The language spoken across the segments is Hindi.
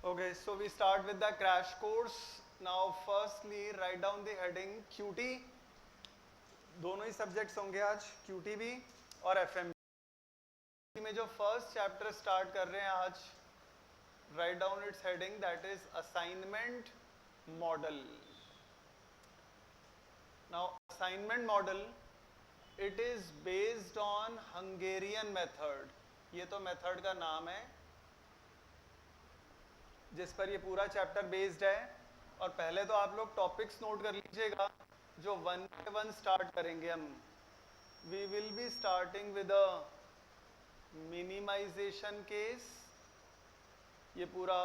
Okay, so we start with the crash course. Now firstly write down the heading QT. दोनों ही सब्जेक्ट्स होंगे आज, QT भी और FM में जो फर्स्ट चैप्टर स्टार्ट कर रहे हैं आज, write down its heading, that is assignment model. Now assignment model, it is based on Hungarian method. ये तो मेथड का नाम है जिस पर ये पूरा चैप्टर बेस्ड है. और पहले तो आप लोग टॉपिक्स नोट कर लीजिएगा जो वन बाय वन स्टार्ट करेंगे हम. We will be starting with a minimization case. ये पूरा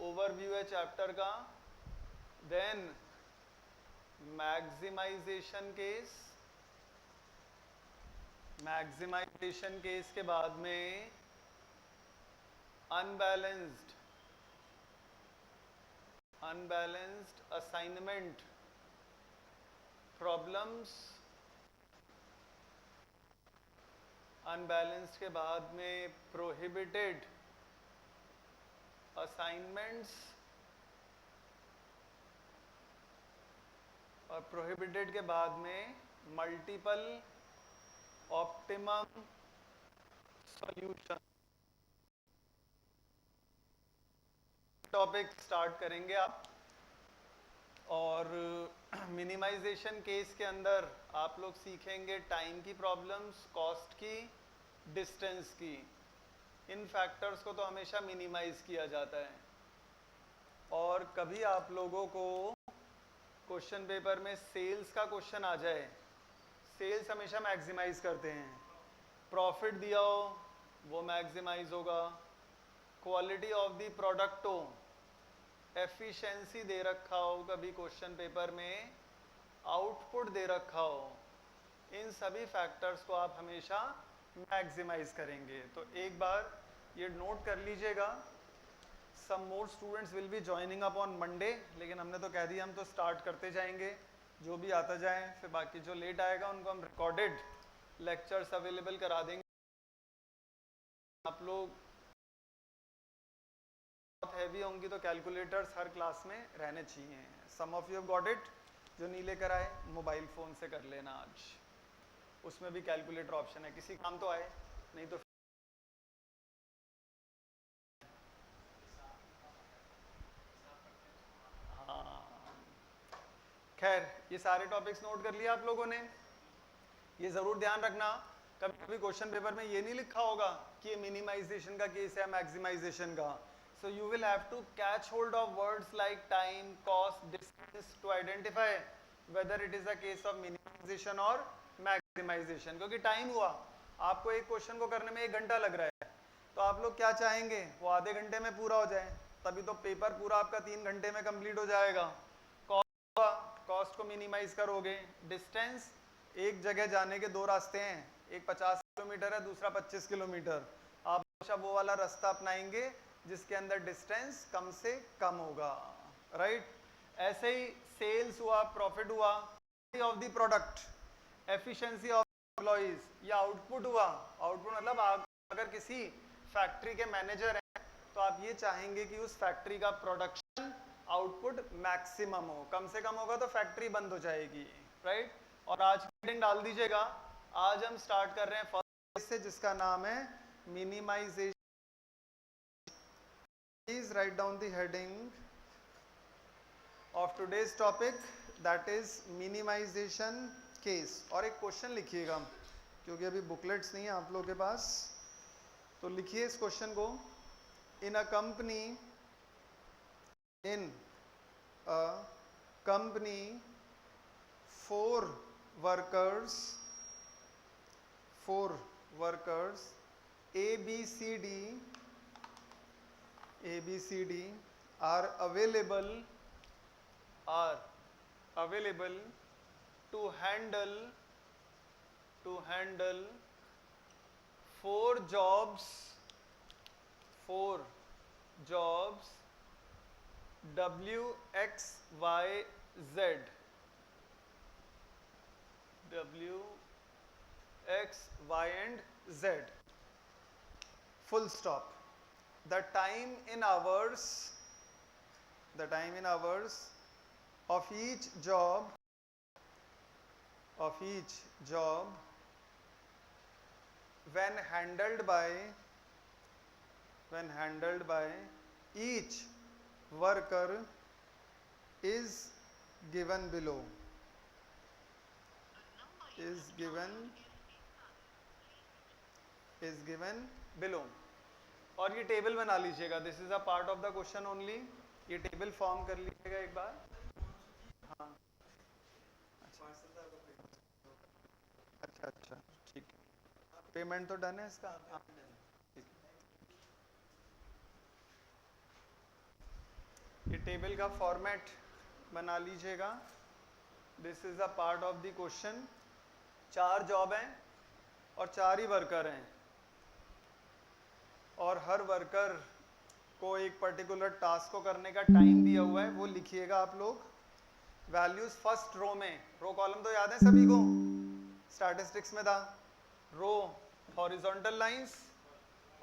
ओवरव्यू है चैप्टर का. Then maximization case. Maximization case के बाद में अनबैलेंस्ड असाइनमेंट प्रॉब्लम्स. अनबैलेंस्ड के बाद में प्रोहिबिटेड असाइनमेंट्स. और प्रोहिबिटेड के बाद में multiple optimum solution. Topic start करेंगे आप. और मिनिमाइजेशन केस के अंदर आप लोग सीखेंगे टाइम की प्रॉब्लम्स, कॉस्ट की, डिस्टेंस की. इन फैक्टर्स को तो हमेशा मिनिमाइज किया जाता है. और कभी आप लोगों को क्वेश्चन पेपर में सेल्स का क्वेश्चन आ जाए, सेल्स हमेशा मैक्सिमाइज करते हैं. प्रॉफिट दिया हो वो मैक्सिमाइज होगा. क्वालिटी ऑफ द प्रोडक्ट हो, एफिशिएंसी दे रखा हो, कभी क्वेश्चन पेपर में आउटपुट दे रखा हो, इन सभी फैक्टर्स को आप हमेशा मैक्सिमाइज करेंगे. तो एक बार ये नोट कर लीजिएगा. Some more students will be joining up on Monday, लेकिन हमने तो कह दिया हम तो स्टार्ट करते जाएंगे. जो भी आता जाए, फिर बाकी जो लेट आएगा उनको हम रिकॉर्डेड लेक्चर्स अवेलेबल करा देंगे. आप लोग बहुत हैवी होंगी तो कैलकुलेटर्स हर क्लास में रहने चाहिए. Some of you have got it. जो नहीं लेकर आए मोबाइल फ़ोन से कर लेना आज. उसमें भी कैलकुलेटर ऑप्शन है, किसी काम तो आए, नहीं तो हाँ. खैर, ये सारे टॉपिक्स नोट कर लिया आप लोगों ने. ये ज़रूर ध्यान रखना, कभी कभी क्वेश्चन पेपर में ये नहीं लिखा होगा कि ये मिनिमाइजेशन का केस है, मैक्सिमाइजेशन का. So you will have to catch hold of words like time, cost, distance to identify whether it is a case of minimization or maximization. क्योंकि टाइम हुआ, आपको एक क्वेश्चन को करने में 1 घंटा लग रहा है, तो आप लोग क्या चाहेंगे वो आधे घंटे में पूरा हो जाए, तभी तो पेपर पूरा आपका 3 घंटे में कंप्लीट हो जाएगा. कॉस्ट को मिनिमाइज करोगे. डिस्टेंस, एक जगह जाने के 2 रास्ते हैं, एक 50 किलोमीटर है, दूसरा 25 किलोमीटर. आप हमेशा वो वाला रास्ता अपनाएंगे जिसके अंदर डिस्टेंस कम से कम होगा. राइट. ऐसे ही सेल्स हुआ, प्रॉफिट हुआ, of the product, efficiency of employees, या आउटपुट हुआ. आउटपुट मतलब अगर किसी फैक्ट्री के मैनेजर हैं तो आप ये चाहेंगे कि उस फैक्ट्री का प्रोडक्शन आउटपुट मैक्सिमम हो. कम से कम होगा तो फैक्ट्री बंद हो जाएगी. राइट. और आज मीटिंग डाल दीजिएगा. आज हम स्टार्ट कर रहे हैं फर्स्ट से, जिसका नाम है minimisation. Please write down the heading of today's topic, that is minimization case. और एक क्वेश्चन लिखिएगा, क्योंकि अभी बुकलेट्स नहीं है आप लोगों के पास, तो लिखिए इस क्वेश्चन को. इन a company 4 workers ABCD are available to handle 4 jobs WXYZ. X, Y and Z. Full stop. The time in hours the time in hours of each job when handled by each worker is given below. is given below. और ये टेबल बना लीजिएगा, this is a part of the question only, ये टेबल फॉर्म कर लीजिएगा एक बार। हाँ अच्छा ठीक है, पेमेंट तो डन है इसका। हाँ ठीक है, ये टेबल का फॉर्मेट बना लीजिएगा, this is a part of the question. 4 job हैं और 4 ही वर्कर हैं, और हर वर्कर को एक पर्टिकुलर टास्क को करने का टाइम दिया हुआ है, वो लिखिएगा आप लोग। वैल्यूज फर्स्ट रो में, रो कॉलम तो याद है सभी को, स्टैटिस्टिक्स में था, रो हॉरिजॉन्टल लाइंस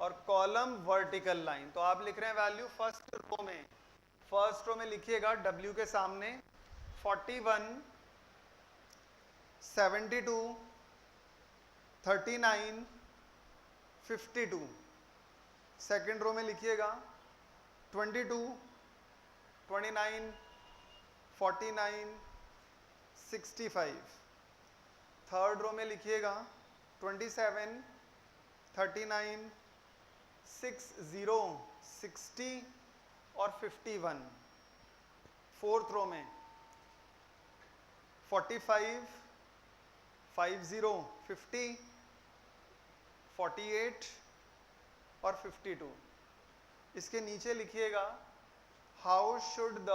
और कॉलम वर्टिकल लाइन। तो आप लिख रहे हैं वैल्यू फर्स्ट रो में, फर्स्ट रो में लिखिएगा W के सामने 41, 72, 39, 52। सेकेंड रो में लिखिएगा 22, 29, 49, 65। थर्ड रो में लिखिएगा 27, 39, 60, 60 और 51। फोर्थ रो में 45, 50, 50, 48 और 52। इसके नीचे लिखिएगा how should the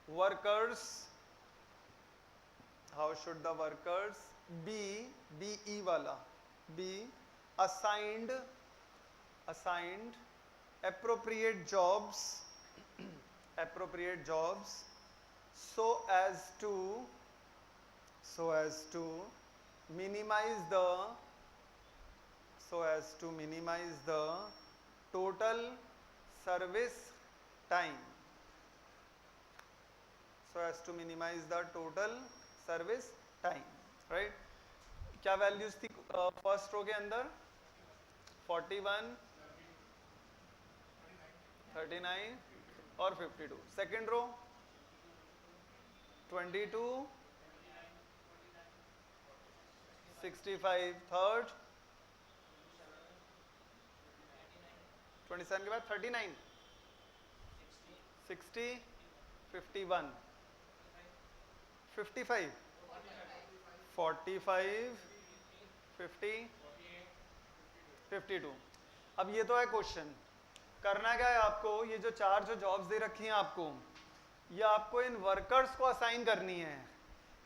workers be वाला be assigned appropriate jobs so as to minimize the total service time, right? क्या वैल्यूज थी फर्स्ट रो के अंदर? 41, 39 और 52। Second row 22, 65। थर्ड 27 के बाद 39, 60, 51, 55, 45, 50, 52। अब ये तो है क्वेश्चन, करना क्या है आपको, ये जो 4 जॉब्स दे रखी हैं आपको, ये आपको इन वर्कर्स को असाइन करनी है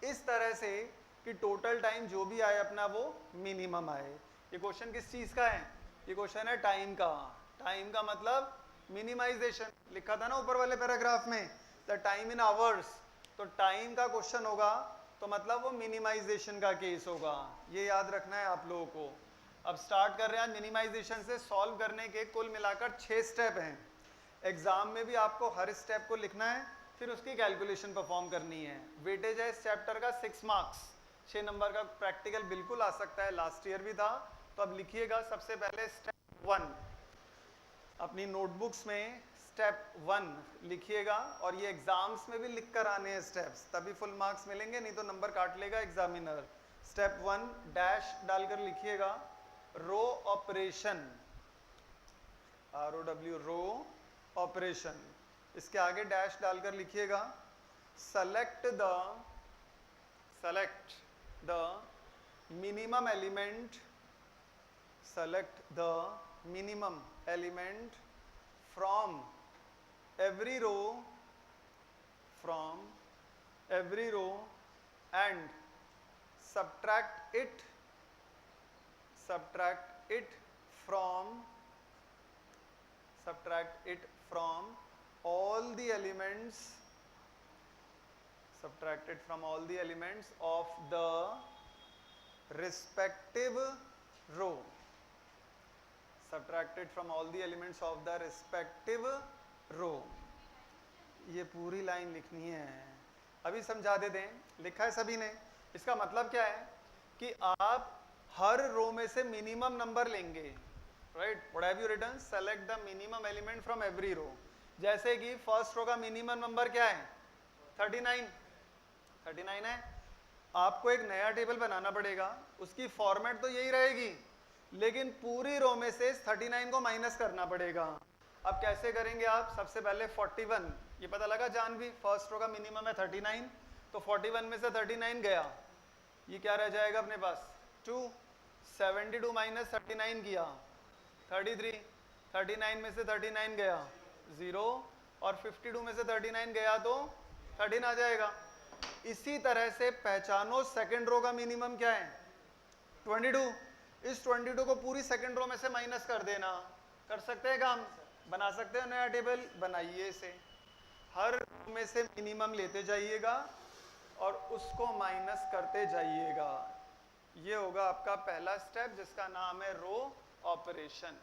इस तरह से कि टोटल टाइम जो भी आए अपना वो मिनिमम आए। ये क्वेश्चन किस चीज का है? ये क्वेश्चन है टाइम का। टाइम का मतलब मिनिमाइजेशन, लिखा था ना ऊपर वाले पैराग्राफ में, द टाइम इन आवर्स। तो टाइम का क्वेश्चन होगा तो मतलब वो मिनिमाइजेशन का केस होगा, ये याद रखना है आप लोगों को। अब स्टार्ट कर रहे हैं मिनिमाइजेशन से। सॉल्व करने के कुल मिलाकर 6 स्टेप हैं। एग्जाम में भी आपको हर स्टेप को लिखना है, फिर उसकी कैलकुलेशन परफॉर्म करनी है। वेटेज है इस चैप्टर का 6 मार्क्स, 6 नंबर का प्रैक्टिकल बिल्कुल आ सकता है, लास्ट ईयर भी था। तो अब लिखिएगा सबसे पहले स्टेप 1, अपनी नोटबुक्स में स्टेप 1 लिखिएगा, और ये एग्जाम्स में भी लिख कर आने हैं स्टेप्स, तभी फुल मार्क्स मिलेंगे, नहीं तो नंबर काट लेगा एग्जामिनर। स्टेप 1 डैश डालकर लिखिएगा row operation, ROW, row operation. इसके आगे डैश डालकर लिखिएगा select the minimum element from every row and subtract it from all the elements of the respective row. subtracted from all the elements of the respective row। ये पूरी लाइन लिखनी है, अभी समझा देते हैं, लिखा है सभी ने। इसका मतलब क्या है कि आप हर रो में से मिनिमम नंबर लेंगे, right. What have you written? Select the minimum element from every row. जैसे कि फर्स्ट रो का मिनिमम नंबर क्या है? 39 है। आपको एक नया टेबल बनाना पड़ेगा, उसकी फॉर्मेट तो यही रहेगी, लेकिन पूरी रो में से 39 को माइनस करना पड़ेगा। अब कैसे करेंगे आप? सबसे पहले 41, ये पता लगा जानवी, फर्स्ट रो का मिनिमम है 39, तो 41 में से 39 गया, ये क्या रह जाएगा अपने पास? 2। 72 माइनस 39 किया 33, 39 में से 39 गया 0, और 52 में से 39 गया तो 13 आ जाएगा। इसी तरह से पहचानो सेकंड रो का मिनिमम क्या है? 22। इस 22 को पूरी सेकंड रो में से माइनस कर देना। कर सकते हैं काम? बना सकते हैं नया टेबल? बनाइए इसे। हर रो में से मिनिमम लेते जाइएगा और उसको माइनस करते जाइएगा। ये होगा आपका पहला स्टेप, जिसका नाम है रो ऑपरेशन।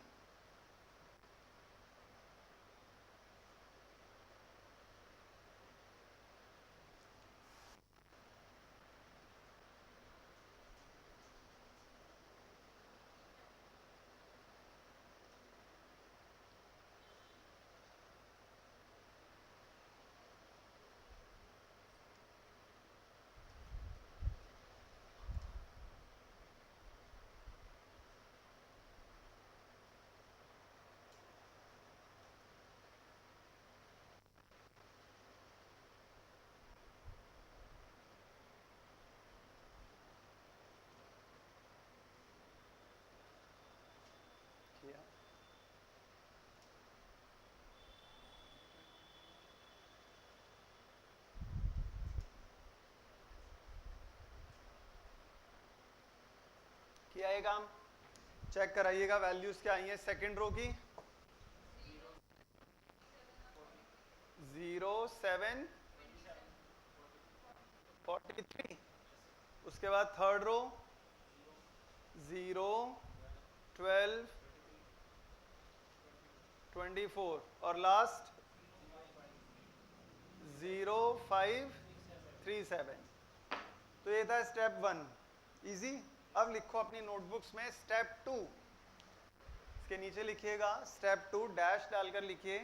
किया ये काम? चेक कराइएगा वैल्यूज क्या आई हैं सेकंड रो की। 0, 7, 43। उसके बाद थर्ड रो 0, 12, 24, और लास्ट 0, 5, 3, 7। तो ये था स्टेप 1, इजी। अब लिखो अपनी नोटबुक्स में स्टेप 2। इसके नीचे लिखिएगा स्टेप 2, डैश डालकर लिखिए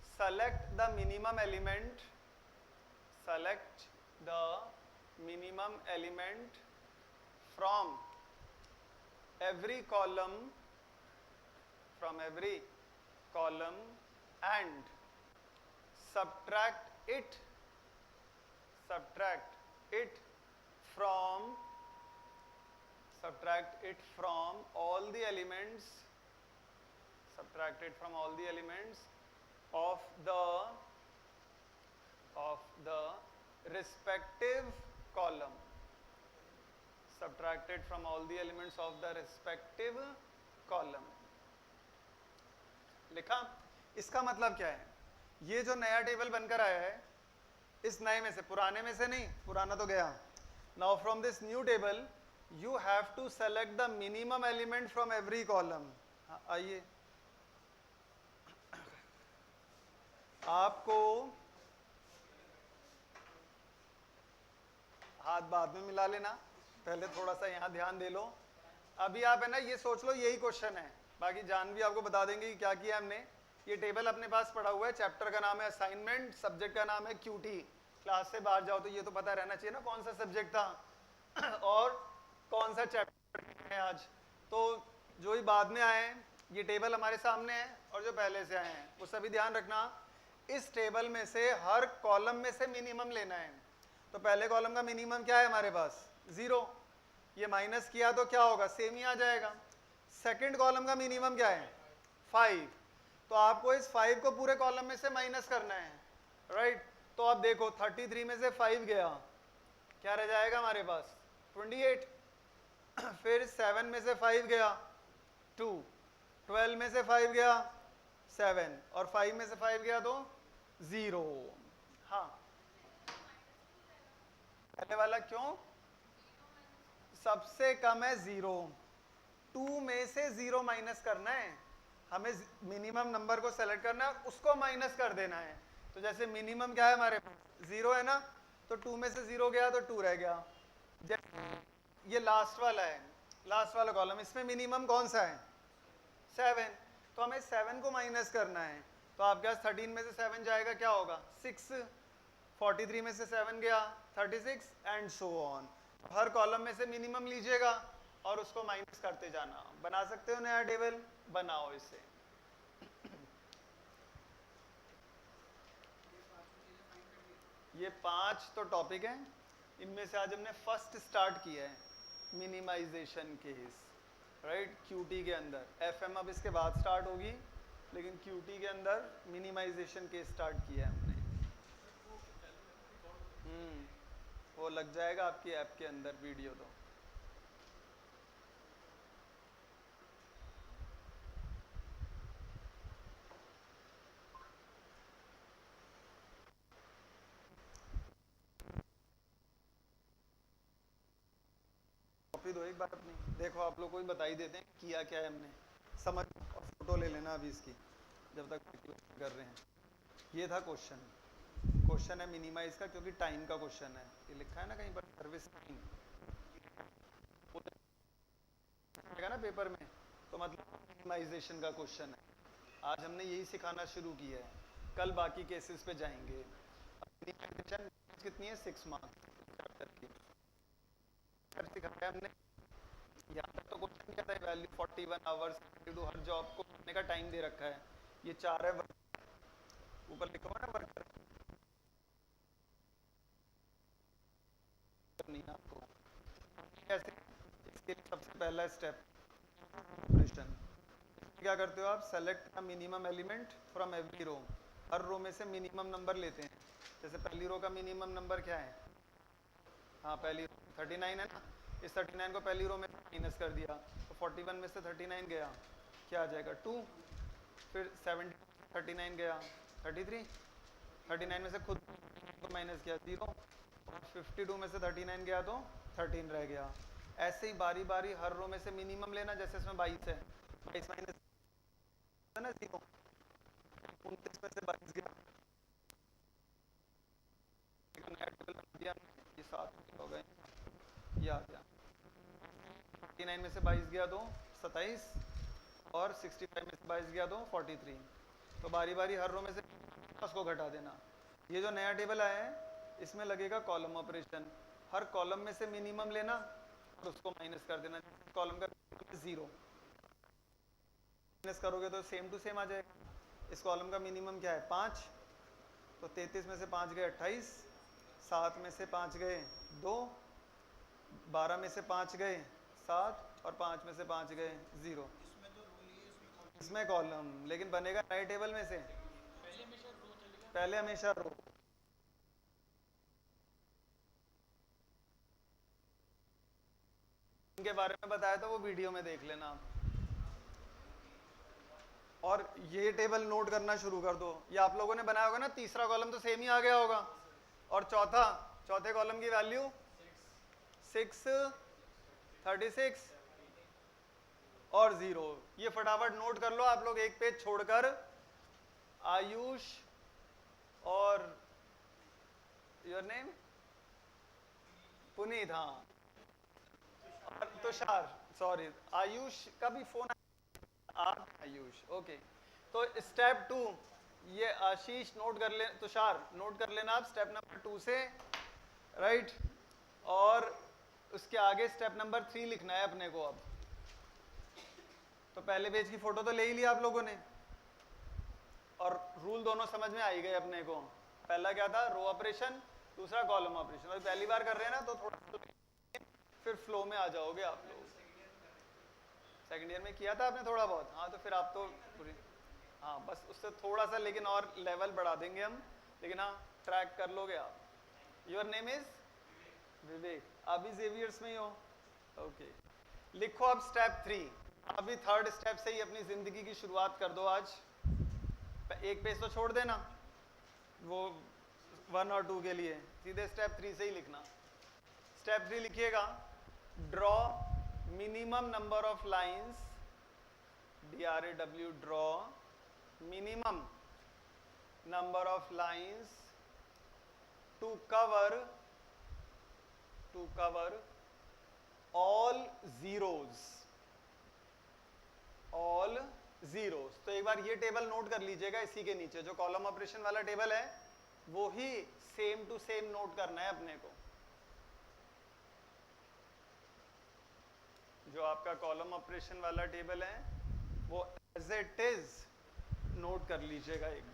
select the minimum element, select the minimum element from every column, from every column and subtract it from all the elements, subtract it from all the elements of the respective column, subtracted from all the elements of the respective column। लिखा? इसका मतलब क्या है? ये जो नया टेबल बनकर आया है, इस नए में से, पुराने में से नहीं, पुराना तो गया। Now from this new table you have to select the minimum element from every column. आइए, आपको हाथ बाद में मिला लेना, पहले थोड़ा सा यहाँ ध्यान दे लो। अभी आप है ना ये सोच लो यही क्वेश्चन है, बाकी जान भी आपको बता देंगे कि क्या किया हमने। ये टेबल अपने पास पड़ा हुआ है, चैप्टर का नाम है असाइनमेंट, सब्जेक्ट का नाम है क्यूटी। क्लास से बाहर जाओ तो ये तो पता रहना चाहिए ना कौन सा सब्जेक्ट था और कौन सा चैप्टर है आज। तो जो ही बाद में आए ये टेबल हमारे सामने है, और जो पहले से आए हैं वो सभी ध्यान रखना। इस टेबल में से हर कॉलम में से मिनिमम लेना है। तो पहले कॉलम का मिनिमम क्या है हमारे पास? 0। ये माइनस किया तो क्या होगा? सेम ही आ जाएगा। सेकंड कॉलम का मिनिमम क्या है? 5। तो आपको इस 5 को पूरे कॉलम में से माइनस करना है, राइट। तो अब देखो 33 में से 5 गया, क्या रह जाएगा हमारे पास? 28। फिर 7 में से 5 गया 2, 12 में से 5 गया 7, और 5 में से 5 गया तो 0। हाँ, पहले वाला क्यों? सबसे कम है 0, 2 में से 0 माइनस करना है, हमें मिनिमम नंबर को सेलेक्ट करना है, उसको माइनस कर देना है। तो जैसे मिनिमम क्या है हमारे पास 0 है ना, तो 2 में से 0 गया तो 2 रह गया। ये लास्ट वाला है, लास्ट वाला कॉलम, इसमें मिनिमम कौन सा है 7, तो हमें 7 को माइनस करना है। तो आपके पास 13 में से 7 जाएगा क्या होगा 6, 43 में से 7 गया 36 and so on. Her column में से मिनिमम लीजिएगा और उसको माइनस करते जाना। बना सकते हो नया टेबल, बनाओ इसे। ये 5 तो टॉपिक हैं, इनमें से आज हमने फर्स्ट स्टार्ट किया है मिनिमाइजेशन केस, राइट, क्यूटी के अंदर। एफएम अब इसके बाद स्टार्ट होगी, लेकिन क्यूटी के अंदर मिनिमाइजेशन केस स्टार्ट किया है हमने। वो लग जाएगा आपकी ऐप के अंदर वीडियो। तो कॉपी दो एक बार अपनी, देखो आप लोग को भी बता ही देते हैं किया क्या है हमने, समझ। और फोटो ले लेना अभी इसकी जब तक कर रहे हैं। ये था क्वेश्चन, क्वेश्चन है मिनिमाइज का, क्योंकि टाइम का क्वेश्चन है। ये लिखा है ना कहीं पर सर्विस टाइम ना पेपर में, तो मतलब मिनिमाइजेशन का क्वेश्चन है। आज हमने यही सिखाना शुरू किया है, कल बाकी केसेस पे जाएंगे। मिनिमाइजेशन कितनी है 6 मार्क्स सिखाया हमने। यहाँ तक तो क्वेश्चन क्या था, वैल्यू 41 आवर्स टू हर जॉब को करने का टाइम दे रखा है। ये 4 है, ऊपर लिखा हुआ है ना वर्कर, नहीं आपको कैसे। इसके लिए सबसे पहला स्टेप ऑपरेशन, क्या करते हो आप, select the minimum element from every row. हर रो में से मिनिमम नंबर लेते हैं। जैसे पहली रो का मिनिमम नंबर क्या है, हाँ पहली 39 है ना, इस 39 को पहली रो में माइनस कर दिया, तो 41 में से 39 गया, क्या आ जाएगा 2। फिर 70 39 गया 33, 39 में से खुद को माइनस किया 0, 52 में से 39 गया तो 13 रह गया। ऐसे ही बारी बारी हर रो में से मिनिमम लेना। जैसे इसमें 22 है, 22 माइनस ना 0, 29 में से 22 गया, ये 7 हो गए, ये आ गया। 49 में से 22 गया तो 27, और 65 में से 22 गया तो 43। तो बारी बारी हर रो में से उसको घटा देना। ये जो नया टेबल आया है इसमें लगेगा कॉलम ऑपरेशन। हर कॉलम में से मिनिमम लेना और उसको माइनस कर देना। कॉलम का 0 माइनस करोगे तो सेम टू सेम आ जाएगा। इस कॉलम का मिनिमम क्या है 5, तो 33 में से 5 गए 28, 7 में से 5 गए 2, 12 में से 5 गए 7, और 5 में से 5 गए 0। इसमें कॉलम, लेकिन बनेगा नए टेबल में से पहले हमेशा रो। इनके बारे में बताया तो वो वीडियो में देख लेना आप। और ये टेबल नोट करना शुरू कर दो। ये आप लोगों ने बनाया होगा ना, तीसरा कॉलम तो सेम ही आ गया होगा, और चौथे कॉलम की वैल्यू 6, 36 और 0। ये फटाफट नोट कर लो आप लोग, एक पेज छोड़कर। आयुष और योर नेम पुनीत, हाँ, और तुषार, सॉरी आयुष का भी फोन आप आयुष, ओके। तो स्टेप 2 ये आशीष नोट कर ले, तुषार नोट कर लेना आप स्टेप नंबर 2 से, राइट। और उसके आगे स्टेप नंबर 3 लिखना है अपने को। अब तो पहले पेज की फोटो तो ले ही लिया आप लोगों ने, और रूल दोनों समझ में आ ही गए अपने को। पहला क्या था, रो ऑपरेशन, दूसरा कॉलम ऑपरेशन। और पहली बार कर रहे हैं ना, तो थोड़ा फिर फ्लो में आ जाओगे आप लोग। सेकंड ईयर में किया था आपने थोड़ा बहुत, हाँ, तो फिर आप तो पूरी, हाँ, बस उससे थोड़ा सा लेकिन और लेवल बढ़ा देंगे हम, लेकिन हाँ ट्रैक कर लोगे आप। योर नेम इज विवेक, आप भी जेवियर्स में ही हो, ओके। लिखो अब स्टेप 3। अभी थर्ड स्टेप से ही अपनी जिंदगी की शुरुआत कर दो आज। एक पेज तो छोड़ देना वो 1 और 2 के लिए, सीधे स्टेप 3 से ही लिखना। स्टेप 3 लिखिएगा, draw minimum number of lines DRAW, draw minimum number of lines to cover all zeros, all zeros। तो एक बार ये टेबल नोट कर लीजिएगा, इसी के नीचे जो कॉलम ऑपरेशन वाला टेबल है वो ही सेम टू सेम नोट करना है अपने को। जो आपका कॉलम ऑपरेशन वाला टेबल है वो एज इट इज नोट कर लीजिएगा एक।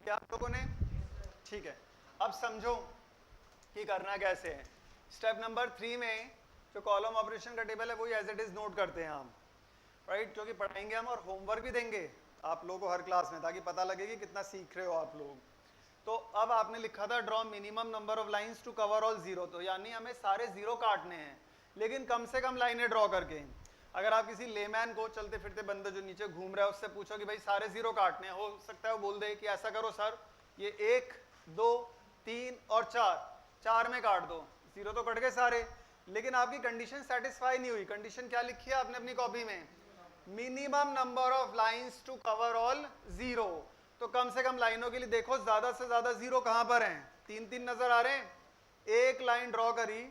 क्या आप लोगों ने, ठीक है। अब समझो कि करना कैसे है। स्टेप नंबर 3 में जो कॉलम ऑपरेशन का टेबल है वही एज इट इज नोट करते हैं हम, राइट, क्योंकि पढ़ाएंगे हम और होमवर्क भी देंगे आप लोगों को हर क्लास में, ताकि पता लगे कि कितना सीख रहे हो आप लोग। तो अब आपने लिखा था draw minimum number of lines to cover all zero, तो यानी हमें सारे जीरो काटने हैं, लेकिन कम से कम लाइनें ड्रॉ करके। अगर आप किसी लेमैन को, चलते फिरते बंदे जो नीचे घूम रहा है, उससे पूछो कि भाई सारे जीरो काटने हैं, हो सकता है वो बोल दे कि ऐसा करो सर, ये 1 2 3 और 4 में काट दो, जीरो तो कट गए सारे। लेकिन आपकी कंडीशन सेटिस्फाई नहीं हुई। कंडीशन क्या लिखी है आपने अपनी कॉपी में? Minimum number of lines to cover all zero. तो कम से कम लाइनों के लिए देखो ज्यादा से ज्यादा जीरो कहां पर हैं? 3 नजर आ रहे हैं। एक लाइन ड्रॉ करी,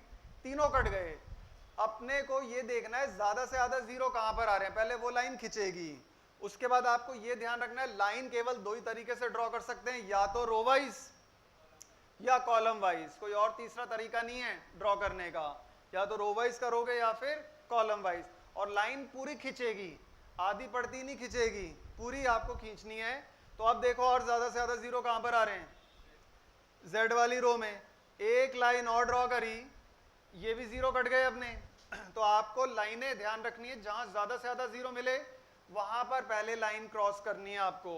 तीनों कट गए। अपने को ये देखना है ज्यादा से ज्यादा जीरो कहां पर आ रहे हैं, पहले वो लाइन खिंचेगी। उसके बाद आपको ये ध्यान रखना है लाइन केवल 2 ही तरीके से ड्रॉ कर सकते हैं, या तो रो वाइज या कॉलम वाइज, कोई और तीसरा तरीका नहीं है ड्रॉ करने का। या तो रो वाइज करोगे या फिर कॉलम वाइज, और लाइन पूरी खिंचेगी, आधी पड़ती नहीं खिंचेगी, पूरी आपको खींचनी है। तो अब देखो और ज्यादा से ज्यादा जीरो कहां पर आ रहे हैं? जेड वाली रो में। एक लाइन और ड्रॉ करी, ये भी जीरो कट गए अपने। तो आपको लाइनें ध्यान रखनी है, जहां ज्यादा से ज्यादा जीरो मिले वहां पर पहले लाइन क्रॉस करनी है आपको।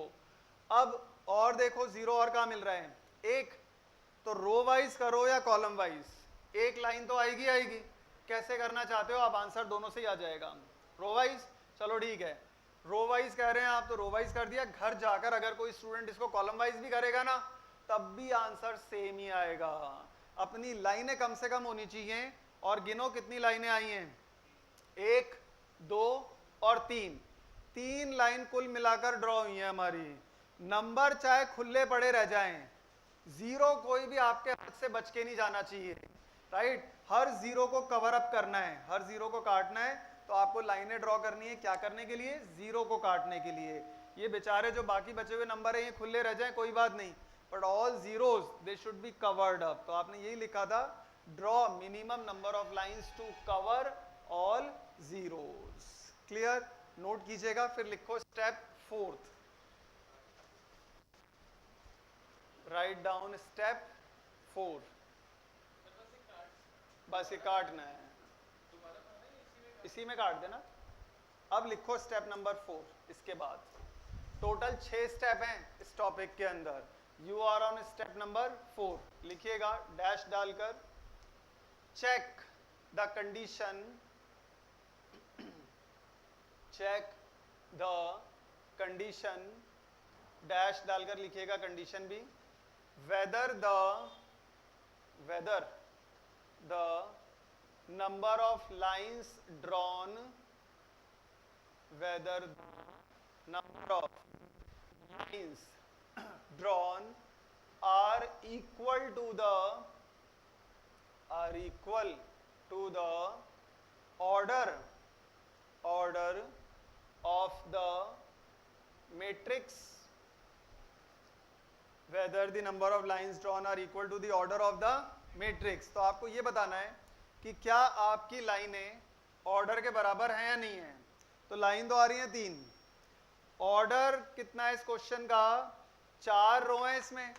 अब और देखो जीरो और कहां मिल रहा है? एक, तो रो वाइज करो या कॉलम वाइज, एक लाइन तो आएगी आएगी। कैसे करना चाहते हो आप? आंसर दोनों से ही आ जाएगा। रो वाइज, चलो ठीक है, रो वाइज कह रहे हैं आप तो रो वाइज कर दिया। घर जाकर अगर कोई स्टूडेंट इसको कॉलम वाइज भी करेगा ना, तब भी आंसर सेम ही आएगा। अपनी लाइनें कम से कम होनी चाहिए। और गिनो कितनी लाइनें आई हैं? 1 2 और 3 लाइन कुल मिलाकर ड्रॉ हुई है हमारी। नंबर चाहे खुले पड़े रह जाएं, जीरो कोई भी आपके हाथ से बच के नहीं जाना चाहिए, राइट। हर जीरो को कवर अप करना है, हर जीरो को काटना है। तो आपको लाइनें ड्रॉ करनी है, क्या करने के लिए? जीरो को काटने के लिए। ये बेचारे जो बाकी बचे हुए नंबर है ये खुले रह जाएं कोई बात नहीं, but all zeros they should be covered up. तो आपने यही लिखा था, draw minimum number of lines to cover all zeros. Clear? Note कीजिएगा, फिर लिखो स्टेप 4, राइट डाउन स्टेप 4। बस ये काटना है, इसी में काट देना। अब लिखो स्टेप नंबर 4। इसके बाद टोटल 6 स्टेप हैं इस टॉपिक के अंदर। You are on step number 4। लिखिएगा डैश डालकर, check the condition, check the condition, dash डालकर लिखिएगा कंडीशन भी, whether the number of lines drawn, whether the number of lines drawn are equal to the order of the matrix whether the number of lines drawn are equal to the order of the matrix। तो आपको ये बताना है कि क्या आपकी लाइनें ऑर्डर के बराबर हैं या नहीं है। तो लाइन तो आ रही है 3, ऑर्डर कितना है इस क्वेश्चन का, 4 रो है, इसमें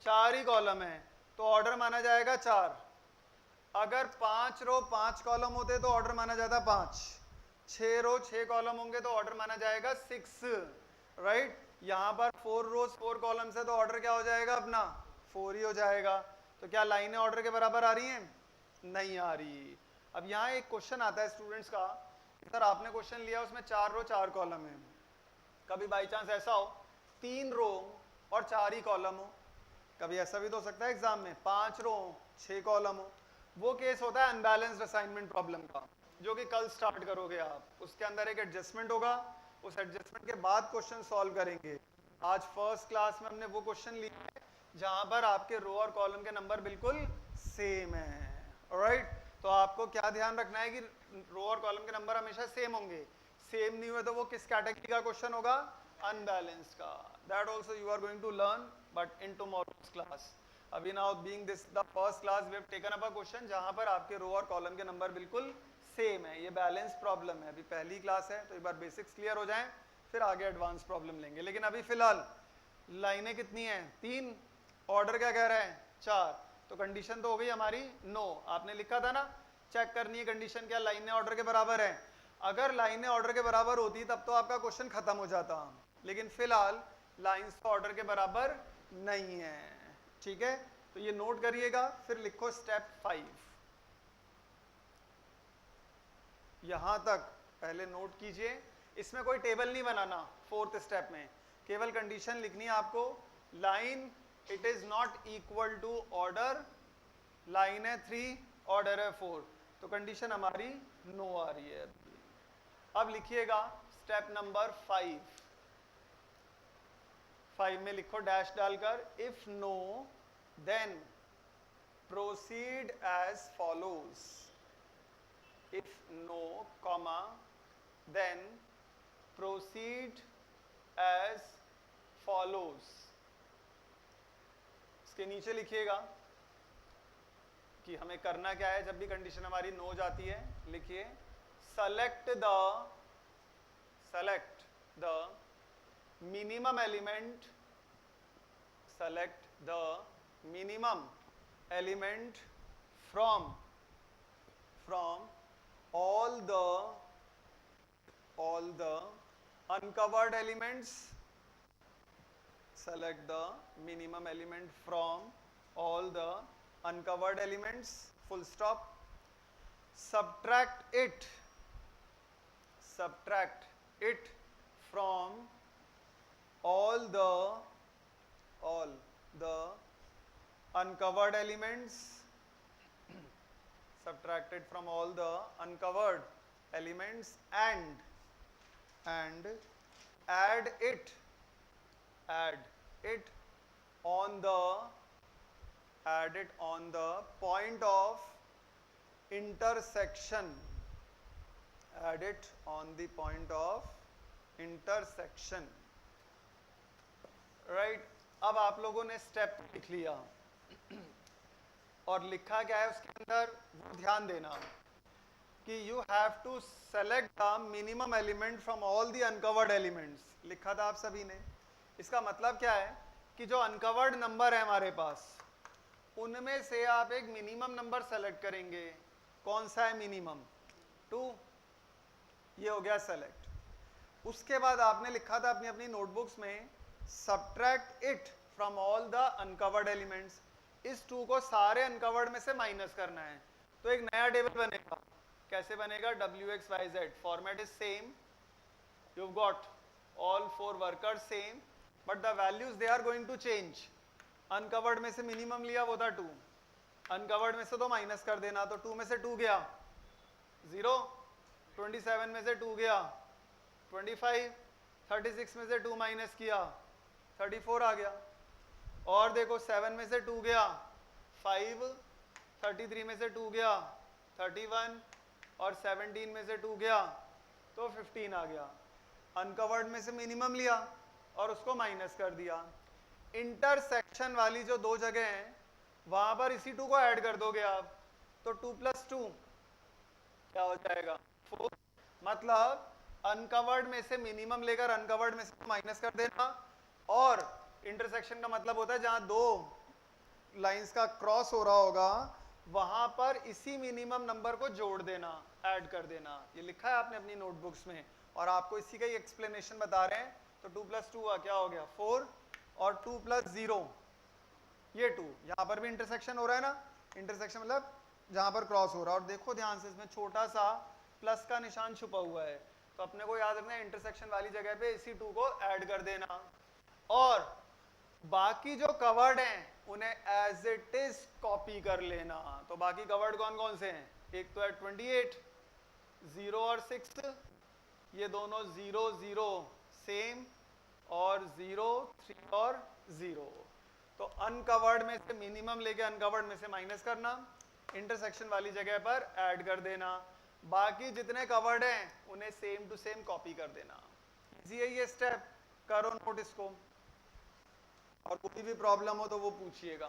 4 ही कॉलम है, तो ऑर्डर माना जाएगा 4। अगर 5 रो 5 कॉलम होते तो ऑर्डर माना जाता 5, 6 रो 6 कॉलम होंगे तो ऑर्डर माना जाएगा 6, राइट। यहाँ पर 4 रोज 4 कॉलम से तो ऑर्डर क्या हो जाएगा अपना 4 ही हो जाएगा। तो क्या लाइनें ऑर्डर के बराबर आ रही हैं, नहीं आ रही। अब यहाँ एक क्वेश्चन आता है स्टूडेंट्स का, सर आपने क्वेश्चन लिया उसमें 4 रो 4 कॉलम है, कभी बाई चांस ऐसा हो 3 रो और 4 ही कॉलम हो, कभी ऐसा भी तो हो सकता है एग्जाम में 5 रो 6 कॉलम हो। वो केस होता है अनबैलेंस्ड असाइनमेंट प्रॉब्लम का, जो कि कल स्टार्ट करोगे आप। उसके अंदर एक एडजस्टमेंट होगा, उस एडजस्टमेंट के बाद क्वेश्चन सॉल्व करेंगे। आज फर्स्ट क्लास में हमने वो क्वेश्चन लिया है जहां पर आपके रो और कॉलम के नंबर बिल्कुल सेम है, ऑलराइट। तो आपको क्या ध्यान रखना है कि रो और कॉलम के नंबर हमेशा सेम होंगे। सेम नहीं हुए तो वो किस कैटेगरी का क्वेश्चन होगा, अनबैलेंस्ड का। That also you are going to learn but in tomorrow's class. अभी now being this the first class we have taken up a question जहां पर आपके रो और कॉलम के नंबर बिल्कुल सेम है। ये बैलेंस प्रॉब्लम है, अभी पहली क्लास है तो एक बार बेसिक्स क्लियर हो जाएं, फिर आगे एडवांस प्रॉब्लम लेंगे। लेकिन अभी फिलहाल लाइनें कितनी हैं, 3, ऑर्डर क्या कह रहा है 4, तो कंडीशन तो हो गई हमारी नो। आपने लिखा था ना, चेक करनी है कंडीशन क्या लाइनें ऑर्डर के बराबर है। अगर लाइनें ऑर्डर के बराबर होती तब तो आपका क्वेश्चन खत्म हो जाता, लेकिन फिलहाल लाइंस तो ऑर्डर के बराबर नहीं है, ठीक है। तो ये नोट करिएगा, फिर लिखो स्टेप 5। यहां तक पहले नोट कीजिए, इसमें कोई टेबल नहीं बनाना। 4th स्टेप में केवल कंडीशन लिखनी है आपको, line it is not equal to order, line है 3 ऑर्डर है 4, तो कंडीशन हमारी नो आ रही है। अब लिखिएगा स्टेप नंबर 5 में लिखो डैश डालकर, if no then proceed as follows. If no, comma, then proceed as follows। इसके नीचे लिखिएगा कि हमें करना क्या है जब भी कंडीशन हमारी नो जाती है। लिखिए select the minimum element, select the minimum element from all the uncovered elements, select the minimum element from all the uncovered elements, full stop। subtract it from all the uncovered elements, subtracted from all the uncovered elements, and add it on the point of intersection, add it on the point of intersection, right। अब आप लोगों ने स्टेप लिख लिया और लिखा क्या है उसके अंदर वो ध्यान देना कि you have to select the minimum element from all the uncovered elements. लिखा था आप सभी ने। इसका मतलब क्या है कि जो अनकवर्ड नंबर है हमारे पास, उनमें से आप एक मिनिमम नंबर सेलेक्ट करेंगे। कौन सा है मिनिमम, 2, ये हो गया सेलेक्ट। उसके बाद आपने लिखा था अपनी अपनी नोटबुक्स में subtract it from all the uncovered elements. इस 2 को सारे अनकवर्ड में से माइनस करना है, तो एक नया टेबल बनेगा। कैसे बनेगा, WXYZ, format is same, you got all 4 workers same, but the values they are going to change. Uncovered में से मिनिमम लिया वो था 2, अनकवर्ड में से तो माइनस कर देना, तो 2 में से 2 गया 0, 27 में से 2 गया 25, 36 में से 2 माइनस किया 34 आ गया। और देखो 7 में से 2 गया 5, 33 में से 2 गया 31, और 17 में से 2 गया तो 15 आ गया। अनकवर्ड में से मिनिमम लिया और उसको माइनस कर दिया। इंटरसेक्शन वाली जो दो जगह हैं वहां पर इसी 2 को ऐड कर दोगे आप, तो 2 + 2 क्या हो जाएगा 4। मतलब अनकवर्ड में से मिनिमम लेकर अनकवर्ड में से माइनस कर देना, और इंटरसेक्शन का मतलब होता है जहां दो लाइंस का क्रॉस हो रहा होगा वहां पर इसी मिनिमम नंबर को जोड़ देना, ऐड कर देना। ये लिखा है आपने अपनी नोटबुक्स में, और आपको इसी का ही एक्सप्लेनेशन बता रहे हैं। तो 2 + 2 क्या हो गया 4, और 2 + 0 ये 2। यहां पर भी इंटरसेक्शन हो रहा है ना, इंटरसेक्शन मतलब जहां पर क्रॉस हो रहा है। और देखो ध्यान से, इसमें छोटा सा प्लस का निशान छुपा हुआ है, तो अपने को याद रखना है इंटरसेक्शन वाली जगह पे इसी 2 को ऐड कर देना, और बाकी जो कवर्ड हैं उन्हें एज इट इज कॉपी कर लेना। तो बाकी कवर्ड कौन कौन से हैं, एक तो है 28, 0 और 6, ये दोनों 0 0 सेम, और 0 3 और 0। तो अनकवर्ड में से मिनिमम लेके अनकवर्ड में से माइनस करना, इंटरसेक्शन वाली जगह पर ऐड कर देना, बाकी जितने कवर्ड हैं उन्हें सेम टू सेम कॉपी कर देना। इजी है ये स्टेप, करो नोट इसको, और कोई भी प्रॉब्लम हो तो वो पूछिएगा।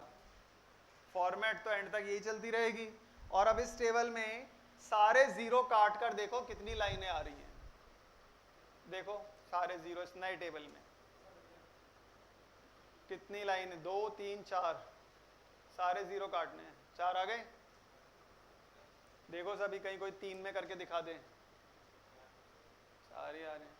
फॉर्मेट तो एंड तक यही चलती रहेगी। और अब इस टेबल में सारे 0 काट कर देखो कितनी लाइनें आ रही हैं। देखो सारे 0 इस नए टेबल में कितनी लाइनें, 2 3 4, सारे 0 काटने हैं। 4 आ गए, देखो सभी कहीं कोई 3 में करके दिखा दे, सारे आ रहे हैं।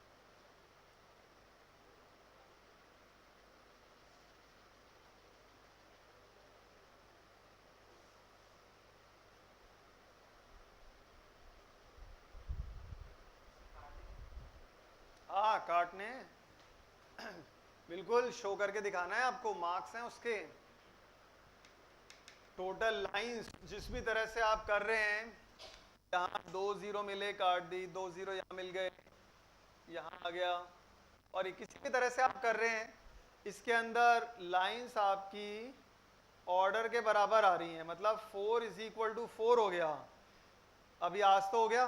हाँ काटने बिल्कुल शो करके दिखाना है आपको, मार्क्स हैं उसके। टोटल लाइंस जिस भी तरह से आप कर रहे हैं, यहाँ 2 0 मिले काट दी, 2 0 यहाँ मिल गए, यहाँ आ गया, और किसी भी तरह से आप कर रहे हैं, इसके अंदर लाइंस आपकी ऑर्डर के बराबर आ रही हैं। मतलब 4 = 4 हो गया। अभी आज तो हो गया,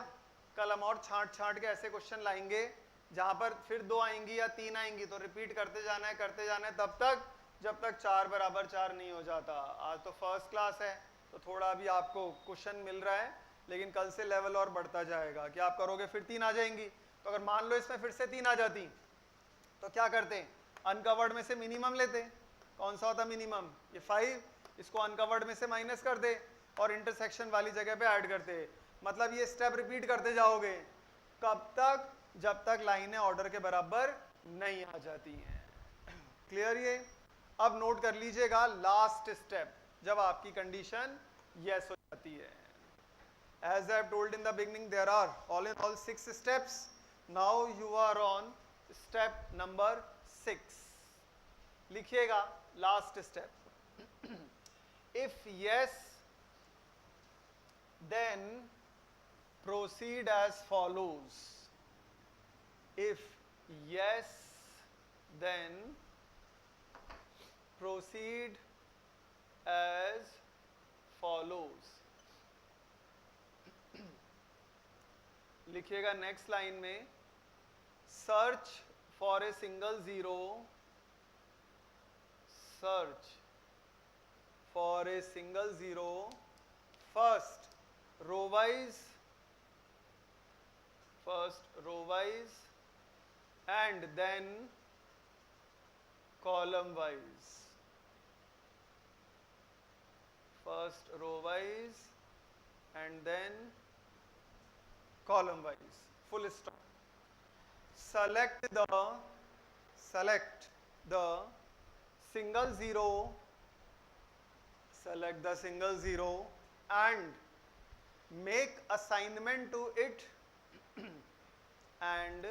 कल हम और छांट छांट के ऐसे क्वेश्चन लाएंगे जहां पर फिर 2 आएंगी या 3 आएंगी, तो रिपीट करते जाना है तब तक जब तक 4 = 4 नहीं हो जाता। आज तो फर्स्ट क्लास है तो थोड़ा अभी आपको क्वेश्चन मिल रहा है, लेकिन कल से लेवल और बढ़ता जाएगा कि आप करोगे फिर 3 आ जाएंगी। तो अगर मान लो इसमें फिर से 3 आ जाती तो क्या करते, अनकवर्ड में से मिनिमम लेते। कौन सा होता मिनिमम, ये 5, इसको अनकवर्ड में से माइनस कर दे और इंटरसेक्शन वाली जगह पे ऐड करते। मतलब ये स्टेप रिपीट करते जाओगे, कब तक, जब तक लाइनें ऑर्डर के बराबर नहीं आ जाती हैं। क्लियर ये। अब नोट कर लीजिएगा लास्ट स्टेप, जब आपकी कंडीशन यस हो जाती है। As I have told in the beginning, there are all in all 6 steps. Now you are on step number 6। लिखिएगा last step. If yes then proceed as follows. If yes, then proceed as follows. लिखिएगा नेक्स्ट लाइन में, search for a single zero, search for a single zero, first row wise and then column wise. First row wise and then column wise. Full stop. Select the single zero, select the single zero and make assignment to it and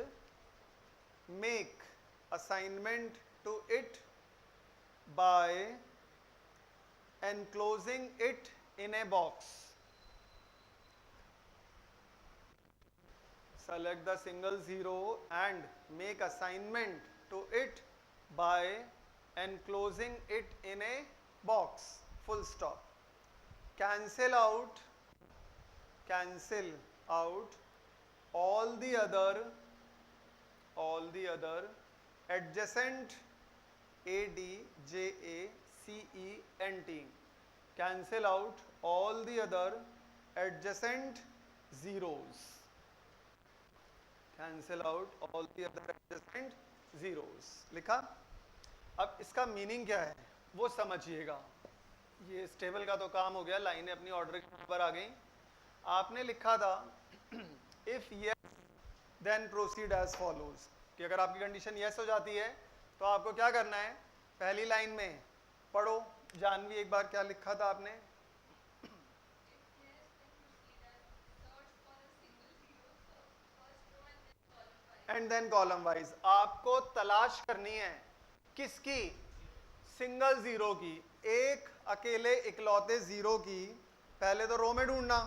make assignment to it by enclosing it in a box. Select the single zero and make assignment to it by enclosing it in a box. Full stop. Cancel out all the other adjacent ADJACENT, cancel out all the other adjacent zeros, cancel out all the other adjacent zeros. लिखा? अब इसका मीनिंग क्या है वो समझिएगा. ये इस टेबल का तो काम हो गया, लाइनें अपनी ऑर्डर के ऊपर आ गई. आपने लिखा था if yes then proceed as follows, कि अगर आपकी कंडीशन yes हो जाती है तो आपको क्या करना है, पहली लाइन में पढ़ो. जानवी एक बार क्या लिखा था आपने? And then column wise. आपको तलाश करनी है किसकी? सिंगल जीरो की, एक अकेले इकलौते जीरो की. पहले तो रो में ढूंढना,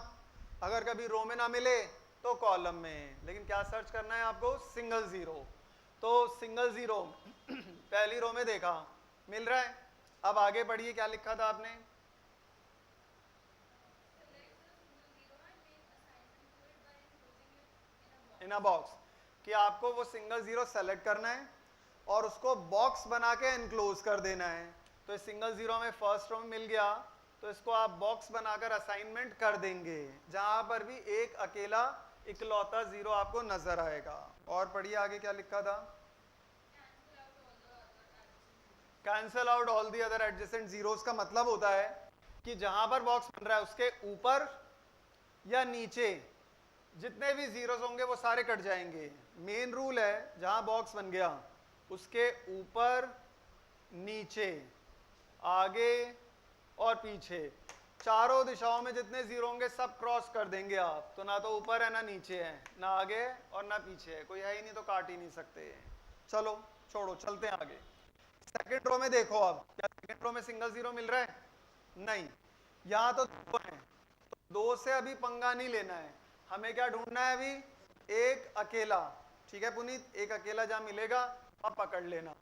अगर कभी रो में ना मिले तो कॉलम में. लेकिन क्या सर्च करना है आपको? Single zero. तो सिंगल जीरो पहली रो में देखा, मिल रहा है. अब आगे पढ़िए, क्या लिखा था आपने? इन अ बॉक्स, कि आपको वो सिंगल जीरो सेलेक्ट करना है और उसको बॉक्स बना के एनक्लोज कर देना है. तो इस सिंगल जीरो में फर्स्ट रो में मिल गया, तो इसको आप बॉक्स बनाकर असाइनमेंट कर देंगे, जहां पर भी एक अकेला इकलौता जीरो आपको नजर आएगा. और पढ़िए आगे क्या लिखा था? Cancel out all the other adjacent zeros का मतलब होता है कि जहां पर बॉक्स बन रहा है उसके ऊपर या नीचे जितने भी जीरोस होंगे वो सारे कट जाएंगे. मेन रूल है, जहां बॉक्स बन गया उसके ऊपर, नीचे, आगे और पीछे, चारों दिशाओं में जितने जीरो होंगे सब क्रॉस कर देंगे आप. तो ना तो ऊपर है ना नीचे है, ना आगे और ना पीछे है, कोई है ही नहीं तो काट ही नहीं सकते. चलो छोड़ो, चलते हैं आगे. सेकंड रो में देखो, अब क्या सेकंड रो में सिंगल जीरो मिल रहा है? नहीं. यहां तो दो है, तो दो से अभी पंगा नहीं लेना है. हमें क्या ढूंढना है अभी? एक अकेला. ठीक है पुनीत, एक अकेला जहां मिलेगा अब पकड़ लेना,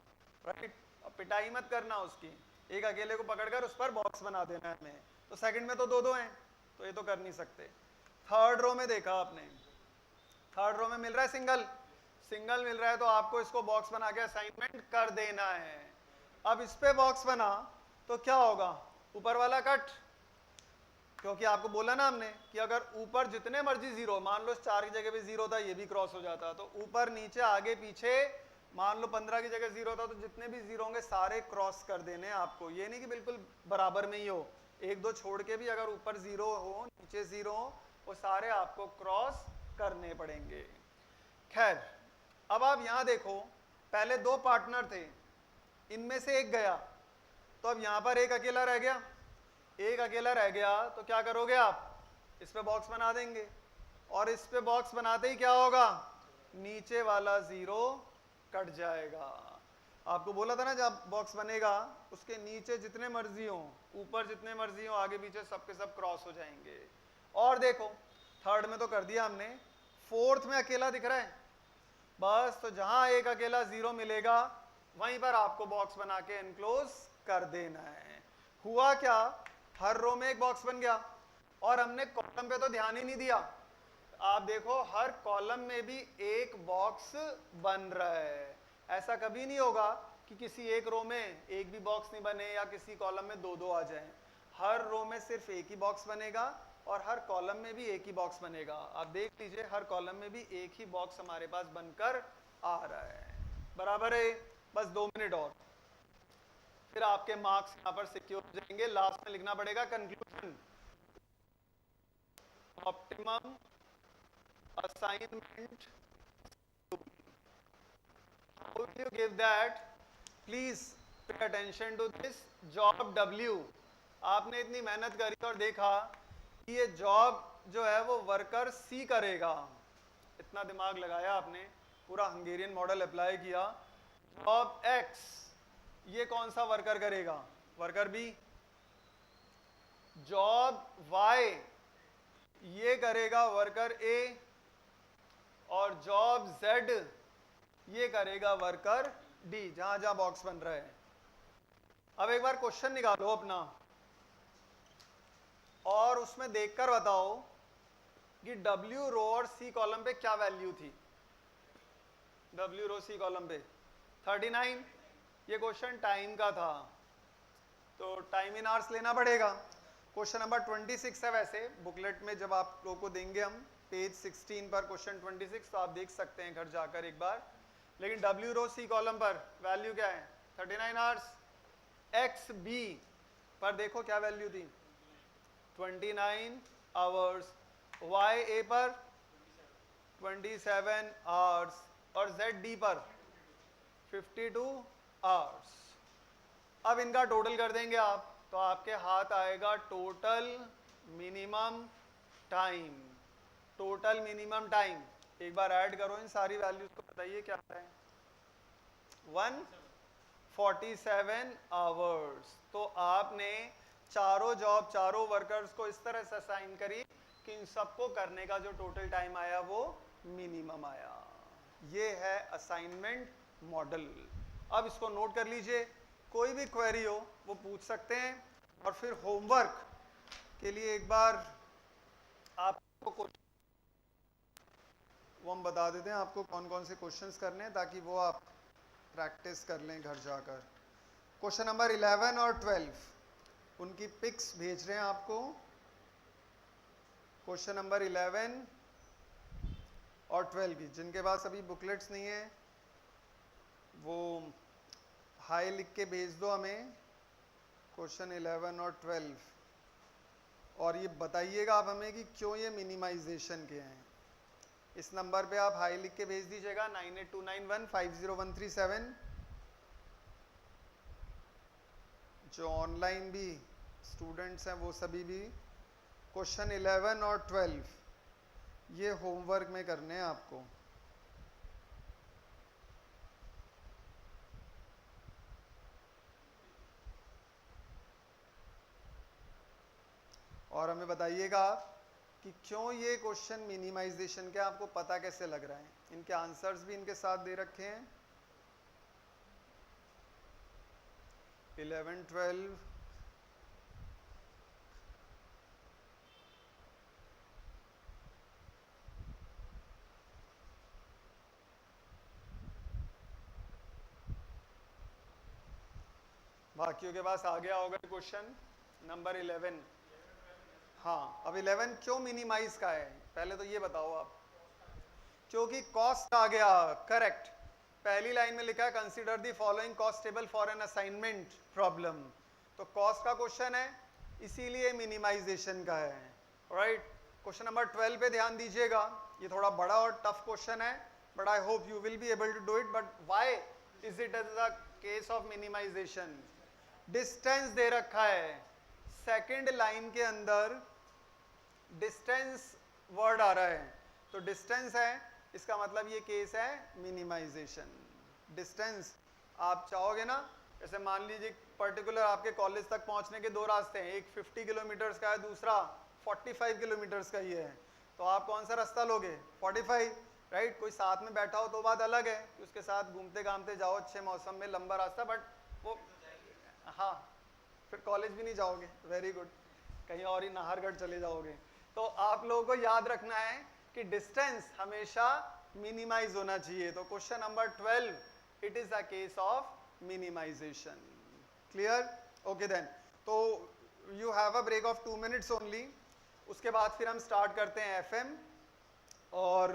राइट. अब पिटाई मत करना उसकी, एक अकेले को पकड़कर उस पर बॉक्स बना देना है हमें. तो सेकंड में तो दो दो हैं, तो ये तो कर नहीं सकते. थर्ड रो में देखा आपने, थर्ड रो में मिल रहा है सिंगल, सिंगल मिल रहा है, तो आपको इसको बॉक्स बना के असाइनमेंट कर देना है. अब इस पे बॉक्स बना तो क्या होगा? ऊपर वाला कट, क्योंकि आपको बोला ना हमने कि अगर ऊपर जितने मर्जी जीरो, मान लो 4 की जगह पे जीरो था, ये भी क्रॉस हो जाता. तो ऊपर नीचे आगे पीछे, मान लो 15 की जगह जीरो था, तो जितने भी जीरो होंगे सारे क्रॉस कर देने आपको. ये नहीं कि बिल्कुल बराबर में ही हो, एक दो छोड़ के भी अगर ऊपर जीरो हो नीचे जीरो हो, वो सारे आपको क्रॉस करने पड़ेंगे. खैर, अब आप यहां देखो, पहले दो पार्टनर थे, इनमें से एक गया, तो अब यहां पर एक अकेला रह गया. एक अकेला रह गया तो क्या करोगे आप? इस पे बॉक्स बना देंगे, और इस पे बॉक्स बनाते ही क्या होगा? नीचे वाला जीरो कट जाएगा. आपको बोला था ना, जब बॉक्स बनेगा उसके नीचे जितने मर्जी हो, ऊपर जितने मर्जी हो, आगे पीछे सबके सब क्रॉस हो जाएंगे. और देखो, थर्ड में तो कर दिया हमने, फोर्थ में अकेला दिख रहा है बस. तो जहां एक अकेला जीरो मिलेगा वहीं पर आपको बॉक्स बना के एनक्लोज कर देना है. हुआ क्या? हर रो में एक बॉक्स बन गया, और हमने कॉलम पे तो ध्यान ही नहीं दिया. आप देखो, हर कॉलम में भी एक बॉक्स बन रहा है. ऐसा कभी नहीं होगा कि किसी एक रो में एक भी बॉक्स नहीं बने या किसी कॉलम में दो दो आ जाएं. हर रो में सिर्फ एक ही बॉक्स बनेगा और हर कॉलम में भी एक ही बॉक्स बनेगा. आप देख लीजिए, हर कॉलम में भी एक ही बॉक्स हमारे पास बनकर आ रहा है. बराबर है. बस 2 मिनट और, फिर आपके मार्क्स यहाँ पर सिक्योर हो जाएंगे. लास्ट में लिखना पड़ेगा conclusion. Optimum assignment, how will you give that? Please pay attention to this. Job W, आपने इतनी मेहनत करी और देखा कि ये जॉब जो है वो वर्कर C करेगा. इतना दिमाग लगाया आपने, पूरा हंगेरियन मॉडल अप्लाई किया. जॉब X, ये कौन सा वर्कर करेगा? Worker B. जॉब Y, ये करेगा वर्कर A. और जॉब Z, ये करेगा वर्कर D, जहां जहां बॉक्स बन रहा है. अब एक बार क्वेश्चन निकालो अपना और उसमें देखकर बताओ कि W रो और C कॉलम पे क्या वैल्यू थी. W रो C कॉलम पे 39, ये क्वेश्चन टाइम का था, तो टाइम इन आवर्स लेना पड़ेगा। क्वेश्चन नंबर 26 है, वैसे बुकलेट में जब आप लोगों को देंगे हम पेज 16 पर क्वेश्चन 26, तो आप देख सकते हैं घर जाकर एक बार। लेकिन डब्ल्यू रो सी कॉलम पर वैल्यू क्या है 39 आवर्स, एक्स बी पर देखो क्या वैल्यू थी 29 आवर्स, वाई ए पर 27 आवर्स और जेड डी पर 52 आवर्स। अब इनका टोटल कर देंगे आप, तो आपके हाथ आएगा total minimum time. Total minimum time एक बार ऐड करो इन सारी वैल्यूज को, बताइए क्या है 147 आवर्स। तो आपने चारों जॉब चारों वर्कर्स को इस तरह से असाइन करी कि इन सबको करने का जो टोटल टाइम आया वो मिनिमम आया। ये है असाइनमेंट मॉडल। अब इसको नोट कर लीजिए, कोई भी क्वेरी हो वो पूछ सकते हैं। और फिर होमवर्क के लिए एक बार आपको वो हम बता देते हैं आपको कौन कौन से क्वेश्चंस करने हैं, ताकि वो आप प्रैक्टिस कर लें घर जाकर। क्वेश्चन नंबर 11 और 12 उनकी पिक्स भेज रहे हैं आपको। क्वेश्चन नंबर 11 और 12 की, जिनके पास अभी बुकलेट्स नहीं है वो हाई लिख के भेज दो हमें, क्वेश्चन 11 और 12। और ये बताइएगा आप हमें कि क्यों ये मिनिमाइजेशन के हैं। इस नंबर पे आप हाई लिख के भेज दीजिएगा 9829150137। जो ऑनलाइन भी स्टूडेंट्स हैं वो सभी भी क्वेश्चन 11 और 12 ये होमवर्क में करने हैं आपको। और हमें बताइएगा कि क्यों ये क्वेश्चन मिनिमाइजेशन के, आपको पता कैसे लग रहा है। इनके आंसर्स भी इनके साथ दे रखे हैं 11, 12। बाकियों के पास आ गया होगा क्वेश्चन नंबर 11। हाँ, अब 11 क्यों मिनिमाइज का है पहले तो ये बताओ आप। क्योंकि कॉस्ट आ गया, करेक्ट। पहली लाइन में लिखा है consider the following cost table for an assignment problem, तो कॉस्ट का क्वेश्चन है इसीलिए मिनिमाइजेशन का है। राइट, क्वेश्चन नंबर 12 पे ध्यान दीजिएगा, ये थोड़ा बड़ा और टफ क्वेश्चन है, but I hope you will be able to do it. But why is it as the case of minimization? Distance दे रखा है, सेकेंड लाइन के अंदर डिस्टेंस वर्ड आ रहा है, तो डिस्टेंस है, इसका मतलब ये केस है मिनिमाइजेशन। डिस्टेंस आप चाहोगे ना, जैसे मान लीजिए पर्टिकुलर आपके कॉलेज तक पहुंचने के दो रास्ते हैं, एक 50 किलोमीटर्स का है, दूसरा 45 किलोमीटर्स का ही है, तो आप कौन सा रास्ता लोगे? 45, राइट। कोई साथ में बैठा हो तो बात अलग है, उसके साथ घूमते घामते जाओ अच्छे मौसम में, लंबा रास्ता, बट वो हाँ फिर कॉलेज भी नहीं जाओगे, वेरी गुड, कहीं और ही नाहरगढ़ चले जाओगे। तो आप लोगों को याद रखना है कि डिस्टेंस हमेशा मिनिमाइज होना चाहिए। तो question number 12 it is the case of minimization. Clear? Okay then, तो you have a break of 2 minutes only, उसके बाद फिर हम स्टार्ट करते हैं FM। और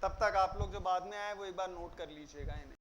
तब तक आप लोग जो बाद में आए वो एक बार नोट कर लीजिएगा इन्हें।